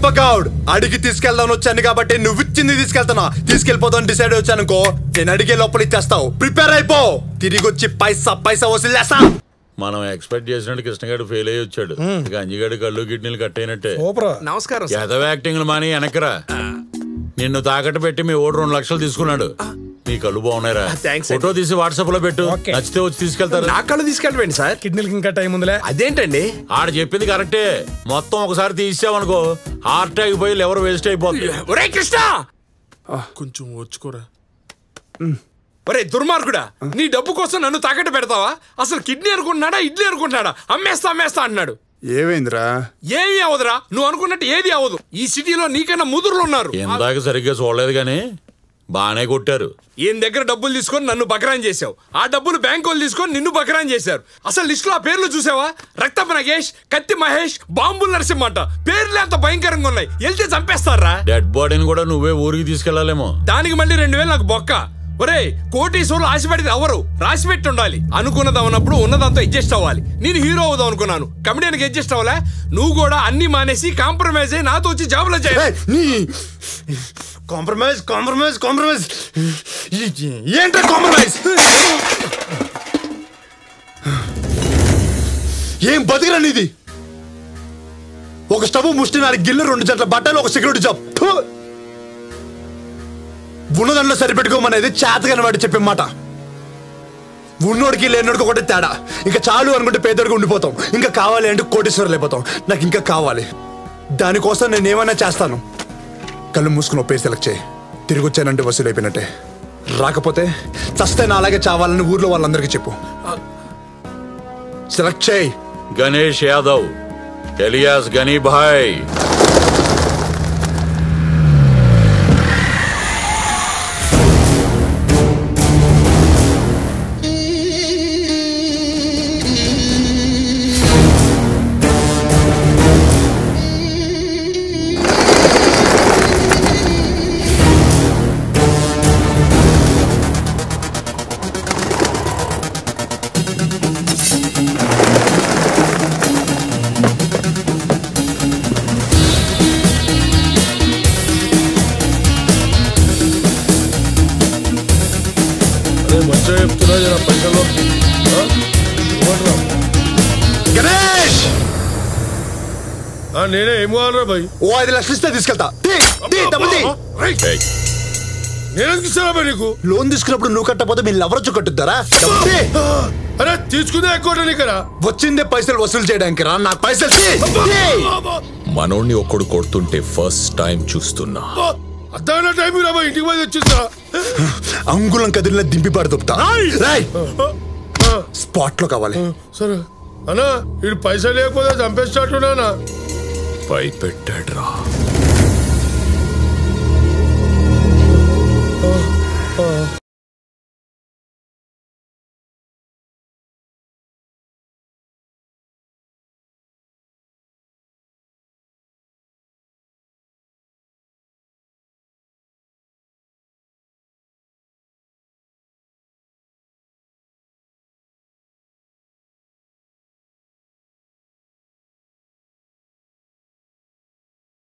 గొప్పగాడ్ అడిగి తీసుకెళ్దాం వచ్చాను కాబట్టి నువ్వు ఇచ్చింది తీసుకెళ్తానా తీసుకెళ్ళిపోతాను డిసైడ్ వచ్చానుకో నేను అడిగే లోపల ఇచ్చేస్తావు ప్రిపేర్ అయిపో తిరిగి వచ్చి పైసా వసూలేస్తా మనం ఎక్స్పెక్ట్ చేసినట్టు కృష్ణగాడు ఫెయిల్ అయ్యి వచ్చాడు గంజిగాడి కళ్ళు కిడ్నీలు కట్టయినట్టే నమస్కారం యాదవ యాక్టింగ్లు మాని వెనకరా నిన్ను తాకట్టు పెట్టి మీ ఓడు 2 లక్షలు తీసుకున్నాడు నీ కళ్ళు బాగున్నారా ఫోటో తీసి వాట్సాప్ లో పెట్టు నచ్చితే వచ్చి తీసుకెళ్తారు నా కళ్ళు తీసుకెళ్ళండి సార్ కిడ్నీలకి ఇంకా టైం ఉందిలే అదేంటండి ఆడ చెప్పింది కరెక్టే మొత్తం ఒకసారి తీసావనుకో హార్ట్ అయిపోయి ఎవరు వేస్ట్ అయిపోతుంది ఒరే కృష్ణ కొంచెం వచ్చుకోరా ఒరే దుర్మార్గుడా నీ డబ్బు కోసం నన్ను తాకట్టు పెడతావా అసలు కిడ్నీ అనుకుంటున్నాడా ఇడ్లీ అనుకుంటున్నాడా అమ్మేస్తా అన్నాడు ఏమైందిరా ఏమీ అవదురా నువ్వు అనుకున్నట్టు ఏది అవదు ఈ సిటీలో నీకన్నా ముదురులు ఉన్నారు ఇందాక సరిగ్గా చూడలేదు గానీ బానే కొట్టారు ఈయన దగ్గర డబ్బులు తీసుకొని నన్ను బకరాన్ చేసావు ఆ డబ్బులు బ్యాంకు వాళ్ళు తీసుకొని నిన్ను బకరాన్ చేశారు అసలు లిస్ట్ లో ఆ పేర్లు చూసావా రక్తపు నగేష్ కత్తి మహేష్ బాంబుల నరసింహ అంట పేర్లు ఎంత భయంకరంగా ఉన్నాయి వెళ్తే చంపేస్తారా డెడ్ బాడీని కూడా నువ్వే ఊరికి తీసుకెళ్లాలేమో దానికి మళ్ళీ 2000 నాకు బొక్క ఒరే కోటీశ్వరులు ఆశపడేది ఎవరు రాసిపెట్టి ఉండాలి అనుకున్నది అవునప్పుడు ఉన్నదంతా అడ్జస్ట్ అవ్వాలి నేను హీరో అవుదాం అనుకున్నాను కమెడియన్కి అడ్జస్ట్ అవ్వాలా నువ్వు కూడా అన్ని మానేసి కాంప్రమైజ్ అయ్యి నాతో వచ్చి జాబ్ లో చేయాలి కాంప్రమైజ్ ఏంట్రా కాంప్రమైజ్ ఏం బతికిరా నీది ఒక స్టవ్ ముష్టి 4 గిన్నెలు 2 జట్ల బట్టలు ఒక సెక్యూరిటీ జాబ్ ఉన్నదంలో సరిపెట్టుకోమనేది చేతగాని వాడు చెప్పే మాట ఉన్నోడికి లేనోడికి ఒకటి తేడా ఇంకా చాలు అనుకుంటే పేదోడికి ఉండిపోతాం ఇంకా కావాలి అంటే కోటీశ్వరులు అయిపోతాం నాకు ఇంకా కావాలి దానికోసం నేను ఏమైనా చేస్తాను కళ్ళు మూసుకుని ఒప్పే సెలెక్ట్ చేయి తిరిగి వచ్చానంటే వసూలు అయిపోయినట్టే రాకపోతే చస్తే నా అలాగే చావాలని ఊర్లో వాళ్ళందరికీ చెప్పు సెలెక్ట్ చేయి గణేష్ యాదవ్ ఎలియాస్ గనీభాయ్ గణేష్ నేనే ఏం కావాలరా భయ్ ఓ 5 లక్షలు ఇస్తే తీసుకెళ్తా నేనెందుకు ఇస్తారా భయ్ నీకు లోన్ తీసుకున్నప్పుడు నువ్వు కట్టకపోతే మీరు ఎవరొచ్చు కట్టుద్దారా అరే తీసుకుందే ఎక్కువ నీకరా వచ్చిందే పైసలు వసూలు చేయడానికి రా నాకు పైసలు మనోడిని ఒక్కడు కొడుతుంటే ఫస్ట్ టైం చూస్తున్నా అర్థమైన టైం రా భయ్ ఇంటికి పోయి వచ్చిస్తా అంగుళం కదిలిన దింపి పడుతుంటా స్పాట్ లో కావాలి సరే అన్నా వీడు పైసలు లేకపోతే చంపేసినట్టున్నా భయపెట్టాడు రా